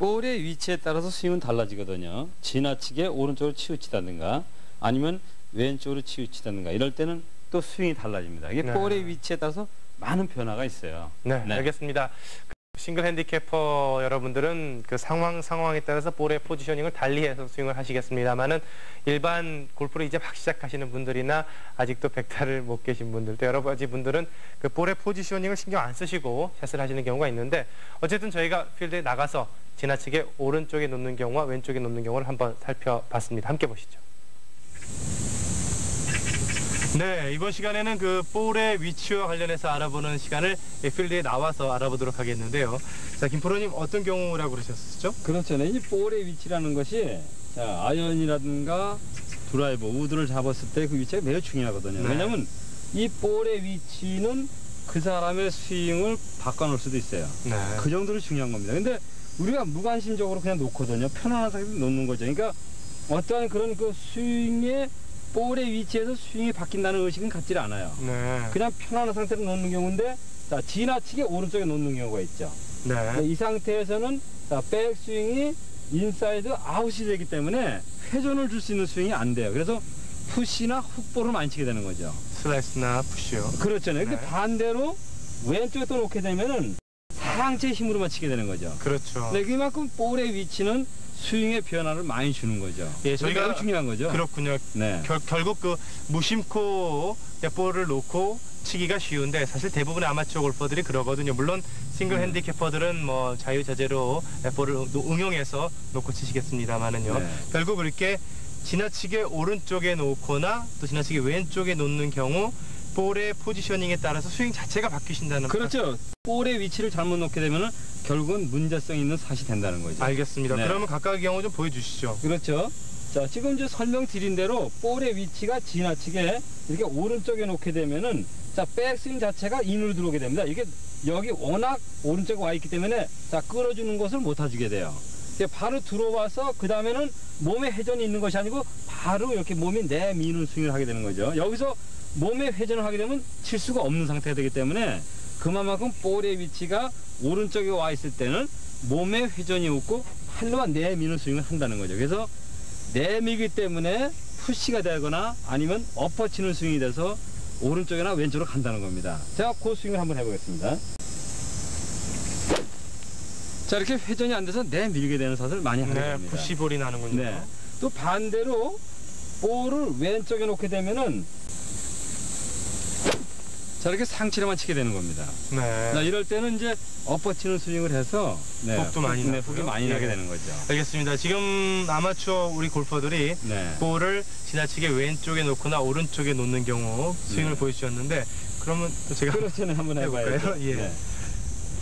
볼의 위치에 따라서 스윙은 달라지거든요. 지나치게 오른쪽으로 치우치다든가 아니면 왼쪽으로 치우치다든가 이럴 때는 또 스윙이 달라집니다. 이게 네. 볼의 위치에 따라서 많은 변화가 있어요. 네, 네. 알겠습니다. 싱글 핸디캐퍼 여러분들은 그 상황에 따라서 볼의 포지셔닝을 달리해서 스윙을 하시겠습니다만은 일반 골프를 이제 막 시작하시는 분들이나 아직도 백타를 못 계신 분들, 또 여러 가지 분들은 그 볼의 포지셔닝을 신경 안 쓰시고 샷을 하시는 경우가 있는데 어쨌든 저희가 필드에 나가서 지나치게 오른쪽에 놓는 경우와 왼쪽에 놓는 경우를 한번 살펴봤습니다. 함께 보시죠. 네, 이번 시간에는 그 볼의 위치와 관련해서 알아보는 시간을 필드에 나와서 알아보도록 하겠는데요. 자, 김프로님 어떤 경우라고 그러셨었죠? 그렇죠. 이 볼의 위치라는 것이 자, 아이언이라든가 드라이버, 우드를 잡았을 때 그 위치가 매우 중요하거든요. 네. 왜냐하면 이 볼의 위치는 그 사람의 스윙을 바꿔놓을 수도 있어요. 네. 그 정도로 중요한 겁니다. 근데 우리가 무관심적으로 그냥 놓거든요. 편안한 상태로 놓는 거죠. 그러니까 어떠한 그런 그 스윙의 볼의 위치에서 스윙이 바뀐다는 의식은 갖지 않아요. 네. 그냥 편안한 상태로 놓는 경우인데 자, 지나치게 오른쪽에 놓는 경우가 있죠. 네. 이 상태에서는 자, 백스윙이 인사이드 아웃이 되기 때문에 회전을 줄 수 있는 스윙이 안 돼요. 그래서 푸시나 훅볼을 많이 치게 되는 거죠. 슬라이스나 푸시요. 그렇잖아요. 근데 네. 반대로 왼쪽에 또 놓게 되면은 상체 힘으로만 치게 되는 거죠. 그렇죠. 네, 그만큼 볼의 위치는 스윙의 변화를 많이 주는 거죠. 예, 저희가 매우 중요한 거죠. 그렇군요. 네. 결국 그 무심코 볼을 놓고 치기가 쉬운데 사실 대부분의 아마추어 골퍼들이 그러거든요. 물론 싱글 핸디캐퍼들은 뭐 자유자재로 볼을 응용해서 놓고 치시겠습니다만은요. 네. 결국 이렇게 지나치게 오른쪽에 놓거나 또 지나치게 왼쪽에 놓는 경우 볼의 포지셔닝에 따라서 스윙 자체가 바뀌신다는 그렇죠. 볼의 위치를 잘못 놓게 되면은 결국은 문제성 있는 샷이 된다는 거죠. 알겠습니다. 네. 그러면 각각의 경우 좀 보여주시죠. 그렇죠. 자, 지금 이제 설명드린 대로 볼의 위치가 지나치게 이렇게 오른쪽에 놓게 되면은 자, 백스윙 자체가 인으로 들어오게 됩니다. 이게 여기 워낙 오른쪽에 와 있기 때문에 자, 끌어주는 것을 못 해주게 돼요. 바로 들어와서 그 다음에는 몸에 회전이 있는 것이 아니고 바로 이렇게 몸이 내미는 스윙을 하게 되는 거죠. 여기서 몸에 회전을 하게 되면 칠 수가 없는 상태가 되기 때문에 그만큼 볼의 위치가 오른쪽에 와 있을 때는 몸에 회전이 없고 팔로만 내미는 스윙을 한다는 거죠. 그래서 내미기 때문에 푸시가 되거나 아니면 엎어치는 스윙이 돼서 오른쪽이나 왼쪽으로 간다는 겁니다. 제가 그 스윙을 한번 해보겠습니다. 자, 이렇게 회전이 안 돼서 내밀게 되는 샷을 많이 하게 네, 됩니다. 푸시볼이 나는군요. 네. 또 반대로 볼을 왼쪽에 놓게 되면은 자, 이렇게 상체로만 치게 되는 겁니다. 네. 자, 이럴 때는 이제 엎어치는 스윙을 해서 네, 훅도 많이 나고요. 훅이 많이 예. 나게 되는 거죠. 알겠습니다. 지금 아마추어 우리 골퍼들이 네. 볼을 지나치게 왼쪽에 놓거나 오른쪽에 놓는 경우 스윙을 네. 보여주셨는데 그러면 또 제가 그렇죠. 한번 해봐야죠. 해볼까요? 예. 네.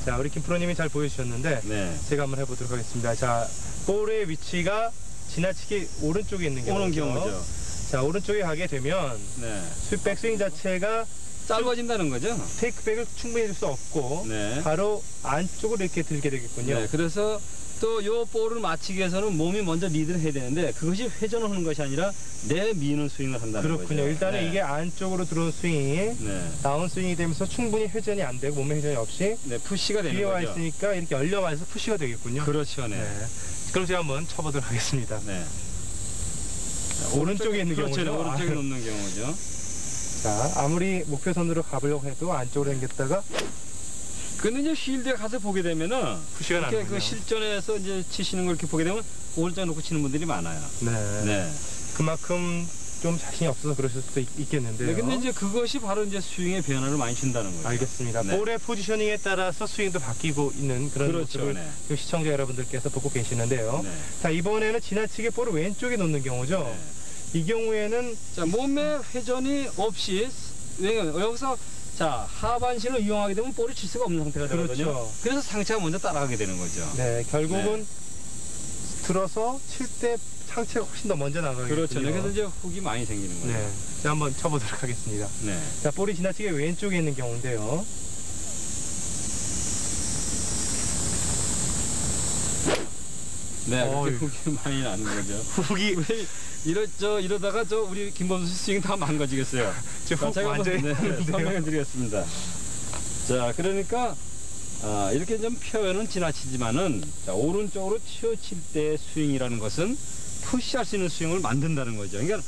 자, 우리 김프로님이 잘 보여주셨는데 네. 제가 한번 해보도록 하겠습니다. 자, 볼의 위치가 지나치게 오른쪽에 있는 경우죠. 오는 경우죠. 자, 오른쪽에 가게 되면 네. 백스윙 자체가 짧아진다는 거죠. 테이크백을 충분히 해줄 수 없고 네. 바로 안쪽으로 이렇게 들게 되겠군요. 네. 그래서 또 요 볼을 맞추기 위해서는 몸이 먼저 리드를 해야 되는데 그것이 회전을 하는 것이 아니라 내미는 스윙을 한다는 거죠. 그렇군요. 일단은 네. 이게 안쪽으로 들어온 스윙이 네. 다운 스윙이 되면서 충분히 회전이 안 되고 몸에 회전이 없이 네, 푸시가 되는 뒤에 와 거죠. 있으니까 이렇게 열려와서 푸시가 되겠군요. 그렇죠. 네. 네. 그럼 제가 한번 쳐보도록 하겠습니다. 네. 오른쪽에 있는 그렇죠. 경우죠. 오른쪽에 아, 놓는 경우죠. 자, 아무리 목표선으로 가보려고 해도 안쪽으로 당겼다가 근데 이제 필드에 가서 보게 되면은 푸시가 이렇게 나는군요. 그 실전에서 이제 치시는 걸 이렇게 보게 되면 오른쪽 놓고 치는 분들이 많아요. 네. 네. 그만큼 좀 자신이 없어서 그러실 수도 있겠는데요. 네, 근데 이제 그것이 바로 이제 스윙의 변화를 많이 준다는 거죠. 알겠습니다. 네. 볼의 포지셔닝에 따라서 스윙도 바뀌고 있는 그런 그렇죠. 모습을 네. 지금 시청자 여러분들께서 보고 계시는데요. 네. 자, 이번에는 지나치게 볼을 왼쪽에 놓는 경우죠. 네. 이 경우에는 자, 몸에 회전이 없이 여기서 자, 하반신을 이용하게 되면 볼이 칠 수가 없는 상태가 되거든요. 그렇죠. 그래서 상체가 먼저 따라가게 되는 거죠. 네, 결국은 들어서 칠 때 상체가 훨씬 더 먼저 나가겠군요. 그렇죠. 네, 그래서 이제 훅이 많이 생기는 거죠. 네, 자, 한번 쳐보도록 하겠습니다. 네. 자, 볼이 지나치게 왼쪽에 있는 경우인데요. 네, 어이. 그렇게 훅이 많이 나는 거죠. 훅이 이러다가 우리 김범수 스윙 다 망가지겠어요. 지금 훅 제가 완전히 한번 나는데요. 설명해 드리겠습니다. 자, 그러니까 이렇게 좀 표현은 지나치지만은 자, 오른쪽으로 치우칠 때 스윙이라는 것은 푸시할 수 있는 스윙을 만든다는 거죠. 그러니까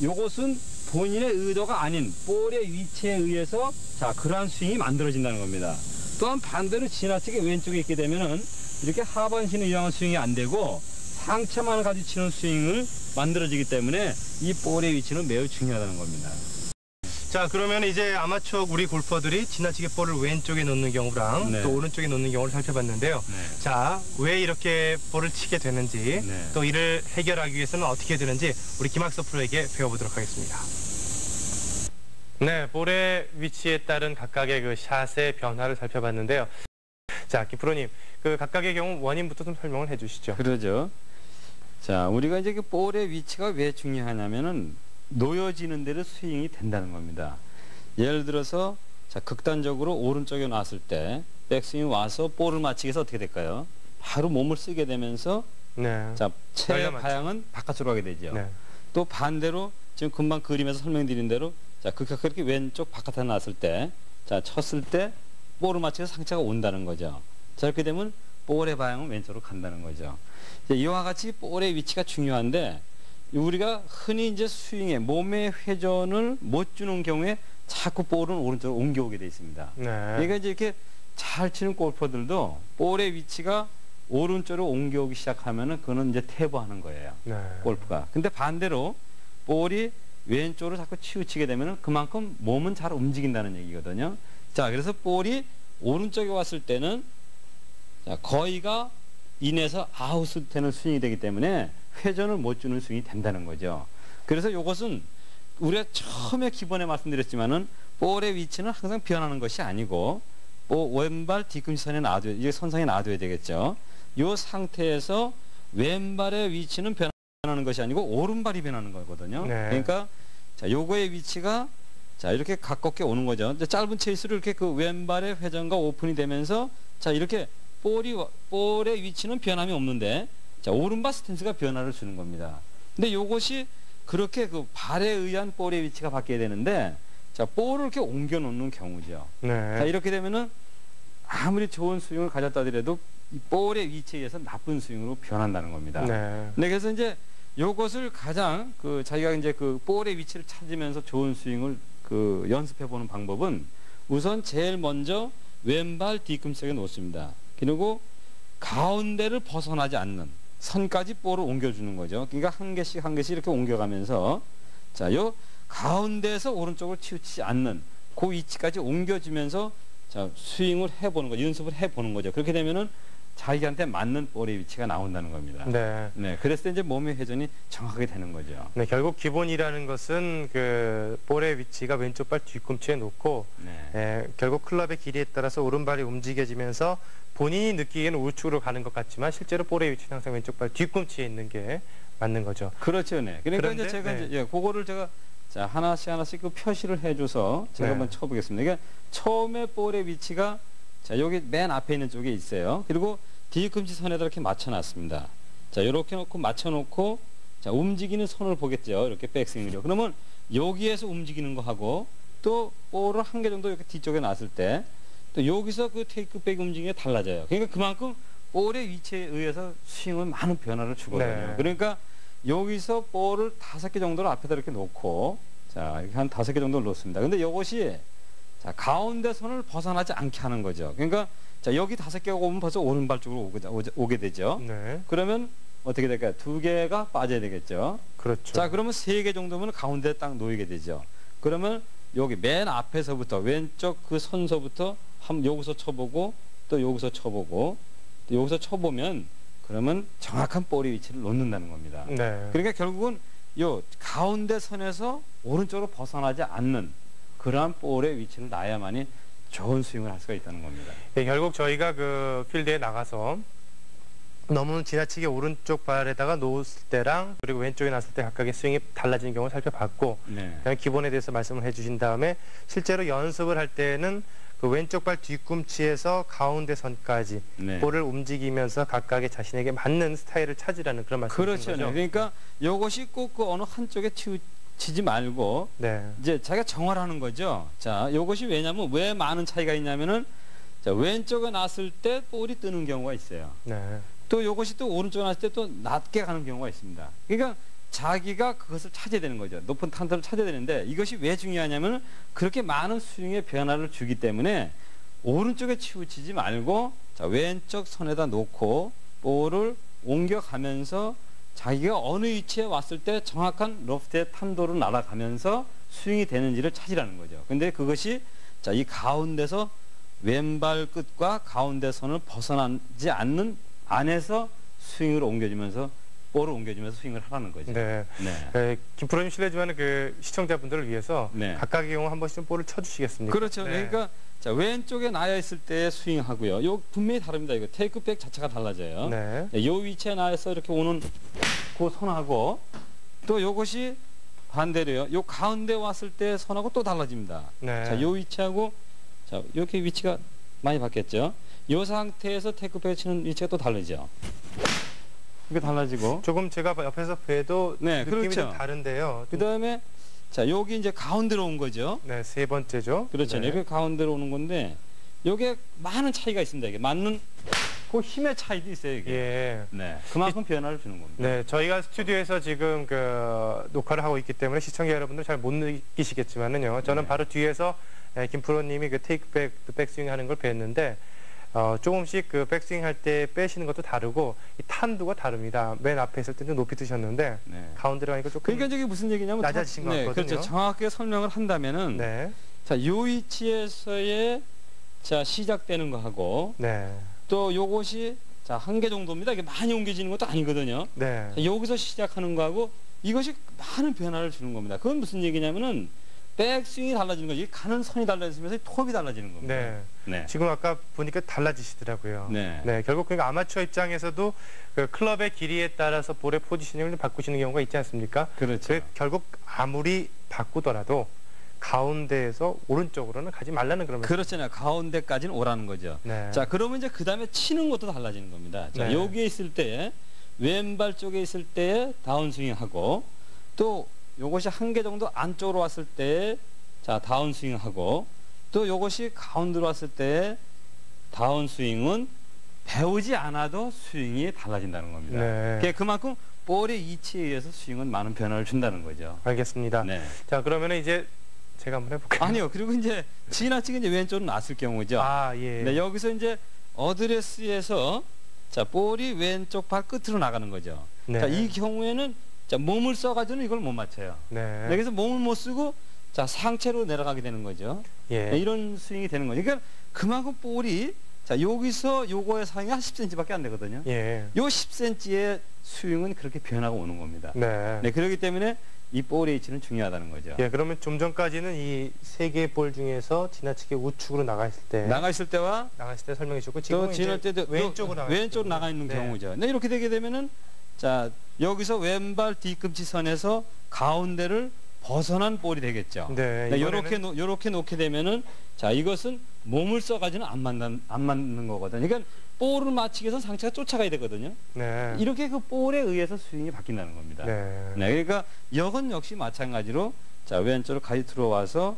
요것은 본인의 의도가 아닌 볼의 위치에 의해서 자, 그러한 스윙이 만들어진다는 겁니다. 또한 반대로 지나치게 왼쪽에 있게 되면은 이렇게 하반신을 이용한 스윙이 안 되고 상체만 가지고 치는 스윙을 만들어지기 때문에 이 볼의 위치는 매우 중요하다는 겁니다. 자, 그러면 이제 아마추어 우리 골퍼들이 지나치게 볼을 왼쪽에 놓는 경우랑 네. 또 오른쪽에 놓는 경우를 살펴봤는데요. 네. 자, 왜 이렇게 볼을 치게 되는지 네. 또 이를 해결하기 위해서는 어떻게 되는지 우리 김학서 프로에게 배워보도록 하겠습니다. 네, 볼의 위치에 따른 각각의 그 샷의 변화를 살펴봤는데요. 자, 김 프로님, 그 각각의 경우 원인부터 좀 설명을 해주시죠. 그러죠. 자, 우리가 이제 그 볼의 위치가 왜 중요하냐면은 놓여지는 대로 스윙이 된다는 겁니다. 예를 들어서 자, 극단적으로 오른쪽에 놨을 때 백스윙이 와서 볼을 맞히기 위해서 어떻게 될까요? 바로 몸을 쓰게 되면서 네. 자, 체의 날려맞죠. 방향은 바깥으로 가게 되죠. 네. 또 반대로 지금 금방 그림에서 설명드린 대로 자, 그렇게 왼쪽 바깥에 놨을 때 자, 쳤을 때 볼을 맞춰서 상체가 온다는 거죠. 자, 이렇게 되면 볼의 방향은 왼쪽으로 간다는 거죠. 이와 같이 볼의 위치가 중요한데 우리가 흔히 이제 스윙에 몸의 회전을 못 주는 경우에 자꾸 볼은 오른쪽으로 옮겨오게 돼 있습니다. 네. 그러니까 이제 이렇게 잘 치는 골퍼들도 볼의 위치가 오른쪽으로 옮겨오기 시작하면은 그거는 이제 퇴보하는 거예요. 네. 골프가. 근데 반대로 볼이 왼쪽으로 자꾸 치우치게 되면은 그만큼 몸은 잘 움직인다는 얘기거든요. 자, 그래서 볼이 오른쪽에 왔을 때는 자, 거의가 인해서 아웃이 되는 스윙이 되기 때문에 회전을 못 주는 스윙이 된다는 거죠. 그래서 이것은 우리가 처음에 기본에 말씀드렸지만은 볼의 위치는 항상 변하는 것이 아니고 왼발 뒤꿈치 선에 놔둬야, 이게 선상에 놔둬야 되겠죠. 이 상태에서 왼발의 위치는 변하는 것이 아니고 오른발이 변하는 거거든요. 네. 그러니까 자, 요거의 위치가 자, 이렇게 가깝게 오는 거죠. 이제 짧은 체이스로 이렇게 그 왼발의 회전과 오픈이 되면서 자, 이렇게 볼의 위치는 변함이 없는데 자, 오른발 스탠스가 변화를 주는 겁니다. 근데 요것이 그렇게 그 발에 의한 볼의 위치가 바뀌어야 되는데 자, 볼을 이렇게 옮겨 놓는 경우죠. 네. 자, 이렇게 되면은 아무리 좋은 스윙을 가졌다 하더라도 이 볼의 위치에 의해서 나쁜 스윙으로 변한다는 겁니다. 네. 네, 그래서 이제 요것을 가장 그 자기가 이제 그 볼의 위치를 찾으면서 좋은 스윙을 그 연습해 보는 방법은 우선 제일 먼저 왼발 뒤꿈치에 놓습니다. 그리고 가운데를 벗어나지 않는 선까지 볼을 옮겨주는 거죠. 그러니까 한 개씩 한 개씩 이렇게 옮겨가면서 자, 요 가운데에서 오른쪽으로 치우치지 않는 그 위치까지 옮겨주면서 자, 스윙을 해보는 거, 연습을 해보는 거죠. 그렇게 되면은 자기한테 맞는 볼의 위치가 나온다는 겁니다. 네. 네, 그랬을 때 이제 몸의 회전이 정확하게 되는 거죠. 네, 결국 기본이라는 것은 그 볼의 위치가 왼쪽 발 뒤꿈치에 놓고 네. 결국 클럽의 길이에 따라서 오른발이 움직여지면서 본인이 느끼기에는 우측으로 가는 것 같지만 실제로 볼의 위치는 항상 왼쪽 발 뒤꿈치에 있는 게 맞는 거죠. 그렇죠, 네. 그러니까 그런데, 이제 제가 네. 이제 예, 그거를 제가 자, 하나씩 그 표시를 해줘서 제가 네. 한번 쳐보겠습니다. 그러니까 처음에 볼의 위치가 자, 여기 맨 앞에 있는 쪽에 있어요. 그리고 뒤꿈치 선에다 이렇게 맞춰놨습니다. 자, 이렇게 놓고 맞춰놓고 자, 움직이는 손을 보겠죠. 이렇게 백스윙이죠. 그러면 여기에서 움직이는 거 하고 또 볼을 한 개 정도 이렇게 뒤쪽에 놨을 때 또 여기서 그 테이크백 움직임이 달라져요. 그러니까 그만큼 볼의 위치에 의해서 스윙은 많은 변화를 주거든요. 네. 그러니까 여기서 볼을 5개 정도를 앞에다 이렇게 놓고 자, 이렇게 한 5개 정도를 놓습니다. 근데 이것이 자, 가운데 선을 벗어나지 않게 하는 거죠. 그러니까 자, 여기 5개가 오면 벌써 오른발 쪽으로 오게 되죠. 네. 그러면 어떻게 될까요? 2개가 빠져야 되겠죠. 그렇죠. 자, 그러면 3개 정도면 가운데 딱 놓이게 되죠. 그러면 여기 맨 앞에서부터 왼쪽 그 선서부터 여기서 쳐보고 또 여기서 쳐보고 또 여기서 쳐보면 그러면 정확한 볼의 위치를 놓는다는 겁니다. 네. 그러니까 결국은 요 가운데 선에서 오른쪽으로 벗어나지 않는 그러한 볼의 위치를 놔야만이 좋은 스윙을 할 수가 있다는 겁니다. 예, 결국 저희가 그 필드에 나가서 너무 지나치게 오른쪽 발에다가 놓았을 때랑 그리고 왼쪽에 놨을 때 각각의 스윙이 달라지는 경우를 살펴봤고 네. 그다음에 기본에 대해서 말씀을 해주신 다음에 실제로 연습을 할 때는 그 왼쪽 발 뒤꿈치에서 가운데 선까지 네. 볼을 움직이면서 각각의 자신에게 맞는 스타일을 찾으라는 그런 말씀이신 그렇죠. 거죠? 네. 그러니까 이것이 꼭 그 어느 한쪽에 치지 말고 네. 이제 자기가 정화하는 거죠. 자, 이것이 왜냐면 왜 많은 차이가 있냐면은 자, 왼쪽에 놨을 때 볼이 뜨는 경우가 있어요. 네. 또 이것이 또 오른쪽에 놨을 때 또 낮게 가는 경우가 있습니다. 그러니까 자기가 그것을 찾아야 되는 거죠. 높은 탄도를 찾아야 되는데 이것이 왜 중요하냐면 그렇게 많은 스윙의 변화를 주기 때문에 오른쪽에 치우치지 말고 자, 왼쪽 선에다 놓고 볼을 옮겨가면서 자기가 어느 위치에 왔을 때 정확한 로프트의 탄도로 날아가면서 스윙이 되는지를 찾으라는 거죠. 근데 그것이 자, 이 가운데서 왼발 끝과 가운데 선을 벗어나지 않는 안에서 스윙을 옮겨주면서 볼을 옮겨주면서 스윙을 하라는 거죠. 네. 네. 김 프로님 실례지만 그 시청자분들을 위해서 네. 각각의 경우 한 번씩 좀 볼을 쳐주시겠습니까? 그렇죠. 네. 그러니까 자, 왼쪽에 나여 있을 때 스윙하고요. 요 분명히 다릅니다. 이거 테이크백 자체가 달라져요. 네. 네, 요 위치에 나여서 이렇게 오는 그 선하고 또 요것이 반대로요. 요 가운데 왔을 때 선하고 또 달라집니다. 네. 자, 요 위치하고 자, 이렇게 위치가 많이 바뀌었죠. 요 상태에서 테이크백 치는 위치가 또 다르죠. 이게 달라지고 조금 제가 옆에서 봬도 네, 느낌이 그렇죠. 좀 다른데요. 그 다음에 자, 여기 이제 가운데로 온 거죠. 네, 세 번째죠. 그렇죠. 네. 이렇게 가운데로 오는 건데 요게 많은 차이가 있습니다. 이게 맞는 그 힘의 차이도 있어요. 이게. 예. 네. 그만큼 변화를 주는 겁니다. 네, 저희가 스튜디오에서 지금 그 녹화를 하고 있기 때문에 시청자 여러분들 잘 못 느끼시겠지만은요. 저는 네. 바로 뒤에서 김 프로님이 그 테이크백, 백스윙 하는 걸 뵀는데 조금씩 그 백스윙 할 때 빼시는 것도 다르고 이 탄도가 다릅니다. 맨 앞에 있을 때는 높이 뜨셨는데 네. 가운데로 가니까 조금 그러니까 저게 무슨 얘기냐면 낮아지신 것 네, 같거든요. 그렇죠. 정확하게 설명을 한다면은 네, 자, 요 위치에서의 자, 시작되는 거하고 네, 또 요것이 자, 한 개 정도입니다. 이게 많이 옮겨지는 것도 아니거든요. 네, 자, 여기서 시작하는 거하고 이것이 많은 변화를 주는 겁니다. 그건 무슨 얘기냐면은 백스윙이 달라지는 거지. 가는 선이 달라지면서 톱이 달라지는 겁니다. 네. 네. 지금 아까 보니까 달라지시더라고요. 네. 네, 결국 그러니까 아마추어 입장에서도 그 클럽의 길이에 따라서 볼의 포지셔닝을 바꾸시는 경우가 있지 않습니까? 그렇죠. 결국 아무리 바꾸더라도 가운데에서 오른쪽으로는 가지 말라는 그런 말씀. 그렇잖아요. 가운데까지는 오라는 거죠. 네. 자, 그러면 이제 그 다음에 치는 것도 달라지는 겁니다. 자, 네. 여기에 있을 때, 왼발 쪽에 있을 때 다운스윙 하고, 또 요것이 한 개 정도 안쪽으로 왔을 때, 자, 다운스윙 하고, 또 요것이 가운데로 왔을 때, 다운스윙은 배우지 않아도 스윙이 달라진다는 겁니다. 네. 그게 그만큼 볼의 위치에 의해서 스윙은 많은 변화를 준다는 거죠. 알겠습니다. 네. 자, 그러면 이제 제가 한번 해볼까요? 아니요. 그리고 이제 지나치게 이제 왼쪽으로 놨을 경우죠. 아, 예. 네, 여기서 이제 어드레스에서 자, 볼이 왼쪽 발 끝으로 나가는 거죠. 네. 자, 이 경우에는 자, 몸을 써가지고는 이걸 못 맞춰요. 네. 네, 그래서 몸을 못 쓰고 자, 상체로 내려가게 되는 거죠. 예. 네, 이런 스윙이 되는 거죠. 그러니까 그만큼 볼이 자, 여기서 요거의 상이 한 10cm밖에 안 되거든요. 예. 요 10cm의 스윙은 그렇게 변화가 오는 겁니다. 네. 네, 그렇기 때문에 이 볼의 위치는 중요하다는 거죠. 예, 그러면 좀 전까지는 이 세 개의 볼 중에서 지나치게 우측으로 나가 있을 때 나가 있을 때와 나갔을 때 설명해 주고 또 지금 지날 때도 왼쪽으로 나가 왼쪽으로 나가 있는 네. 경우죠. 네, 이렇게 되게 되면은 자, 여기서 왼발 뒤꿈치 선에서 가운데를 벗어난 볼이 되겠죠. 네, 네, 이번에는 요렇게 놓게 되면은 자, 이것은 몸을 써가지고는 안 맞는 거거든요. 그러니까 볼을 맞추기 위해서 상체가 쫓아가야 되거든요. 네. 이렇게 그 볼에 의해서 스윙이 바뀐다는 겁니다. 네. 네, 그러니까 이건 역시 마찬가지로 자, 왼쪽으로 가지 들어와서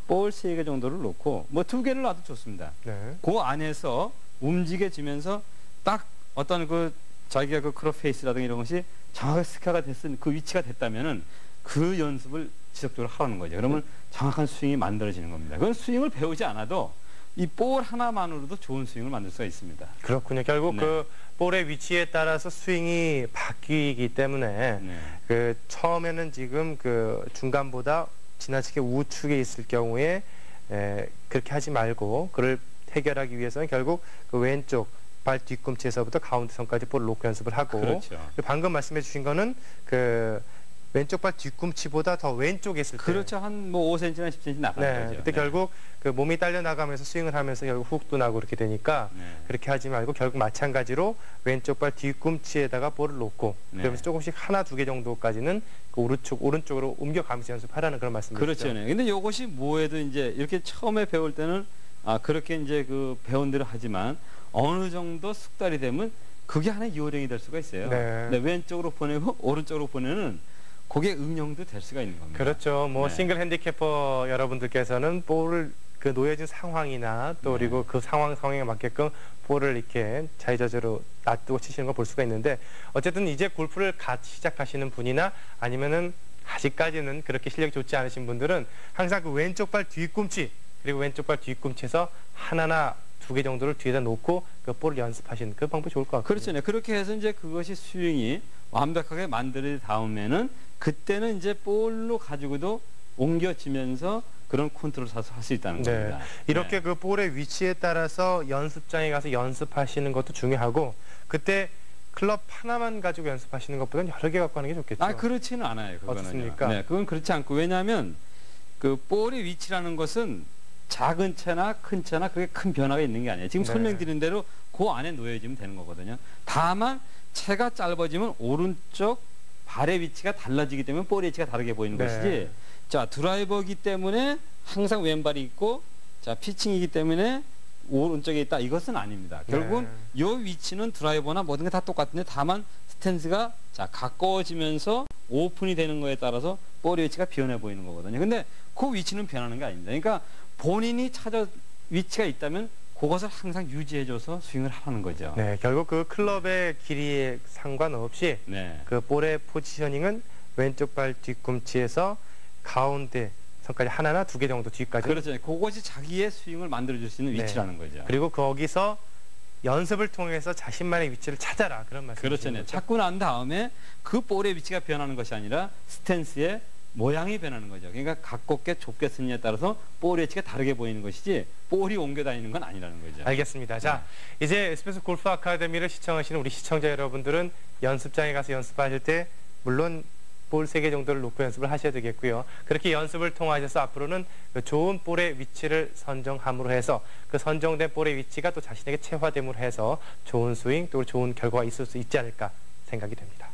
볼 3개 정도를 놓고 뭐 2개를 놔도 좋습니다. 네. 그 안에서 움직여지면서 딱 어떤 그 자기가 그 크롭 페이스라든가 이런 것이 정확하게 스카가 됐은 그 위치가 됐다면은 그 연습을 지속적으로 하라는 거죠. 그러면 정확한 스윙이 만들어지는 겁니다. 그건 스윙을 배우지 않아도 이 볼 하나만으로도 좋은 스윙을 만들 수가 있습니다. 그렇군요. 결국 네. 그 볼의 위치에 따라서 스윙이 바뀌기 때문에 네. 그 처음에는 지금 그 중간보다 지나치게 우측에 있을 경우에 그렇게 하지 말고 그를 해결하기 위해서는 결국 그 왼쪽 발 뒤꿈치에서부터 가운데 선까지 볼을 놓고 연습을 하고 그렇죠. 방금 말씀해 주신 거는 그 왼쪽 발 뒤꿈치보다 더 왼쪽에 있을 때 그렇죠. 한 뭐 5cm나 10cm 나가는 네, 거죠. 그때 결국 그 몸이 딸려 나가면서 스윙을 하면서 결국 훅도 나고 그렇게 되니까 네. 그렇게 하지 말고 결국 마찬가지로 왼쪽 발 뒤꿈치에다가 볼을 놓고 네. 그러면서 조금씩 하나 두 개 정도까지는 그 오른쪽으로 옮겨가면서 연습하라는 그런 말씀이시죠. 그렇죠. 네. 근데 이것이 뭐해도 이제 이렇게 처음에 배울 때는 그렇게 이제 그 배운 대로 하지만 어느 정도 숙달이 되면 그게 하나의 요령이 될 수가 있어요. 네. 네, 왼쪽으로 보내고 오른쪽으로 보내는 그게 응용도 될 수가 있는 겁니다. 그렇죠. 뭐 네. 싱글 핸디캐퍼 여러분들께서는 볼을 그 놓여진 상황이나 또 네. 그리고 그 상황에 맞게끔 볼을 이렇게 자유자재로 놔두고 치시는 걸 볼 수가 있는데 어쨌든 이제 골프를 갓 시작하시는 분이나 아니면은 아직까지는 그렇게 실력이 좋지 않으신 분들은 항상 그 왼쪽 발 뒤꿈치 그리고 왼쪽 발 뒤꿈치에서 하나나 두 개 정도를 뒤에다 놓고 그 볼을 연습하시는 그 방법이 좋을 것 같아요. 그렇죠. 네. 그렇게 해서 이제 그것이 스윙이 완벽하게 만들어진 다음에는 그때는 이제 볼로 가지고도 옮겨지면서 그런 컨트롤을 할 수 있다는 네. 겁니다. 이렇게 그 볼의 위치에 따라서 연습장에 가서 연습하시는 것도 중요하고 그때 클럽 하나만 가지고 연습하시는 것보다는 여러 개 갖고 하는 게 좋겠죠. 아, 그렇지는 않아요. 그거는요. 어떻습니까? 네, 그건 그렇지 않고 왜냐하면 그 볼의 위치라는 것은 작은 채나 큰 채나 그게 큰 변화가 있는 게 아니에요. 지금 네. 설명드린 대로 그 안에 놓여지면 되는 거거든요. 다만 채가 짧아지면 오른쪽 발의 위치가 달라지기 때문에 볼의 위치가 다르게 보이는 네. 것이지. 자, 드라이버기 때문에 항상 왼발이 있고 자, 피칭이기 때문에 오른쪽에 있다. 이것은 아닙니다. 결국은 이 위치는 드라이버나 모든 게 다 똑같은데 다만 스탠스가 자, 가까워지면서 오픈이 되는 거에 따라서 볼의 위치가 변해 보이는 거거든요. 근데 그 위치는 변하는 게 아닙니다. 그러니까 본인이 찾아 위치가 있다면 그것을 항상 유지해줘서 스윙을 하라는 거죠. 네, 결국 그 클럽의 길이에 상관없이 네. 그 볼의 포지셔닝은 왼쪽 발 뒤꿈치에서 가운데 선까지 하나나 두 개 정도 뒤까지. 그렇죠. 그것이 자기의 스윙을 만들어줄 수 있는 네. 위치라는 거죠. 그리고 거기서 연습을 통해서 자신만의 위치를 찾아라 그런 말씀이시죠. 그렇죠. 네. 찾고 난 다음에 그 볼의 위치가 변하는 것이 아니라 스탠스의 모양이 변하는 거죠. 그러니까 가깝게 좁게 쓰느냐에 따라서 볼의 위치가 다르게 보이는 것이지 볼이 옮겨 다니는 건 아니라는 거죠. 알겠습니다. 자, 이제 SBS 골프 아카데미를 시청하시는 우리 시청자 여러분들은 연습장에 가서 연습하실 때 물론 볼 3개 정도를 놓고 연습을 하셔야 되겠고요. 그렇게 연습을 통하셔서 앞으로는 그 좋은 볼의 위치를 선정함으로 해서 그 선정된 볼의 위치가 또 자신에게 체화됨으로 해서 좋은 스윙 또 좋은 결과가 있을 수 있지 않을까 생각이 됩니다.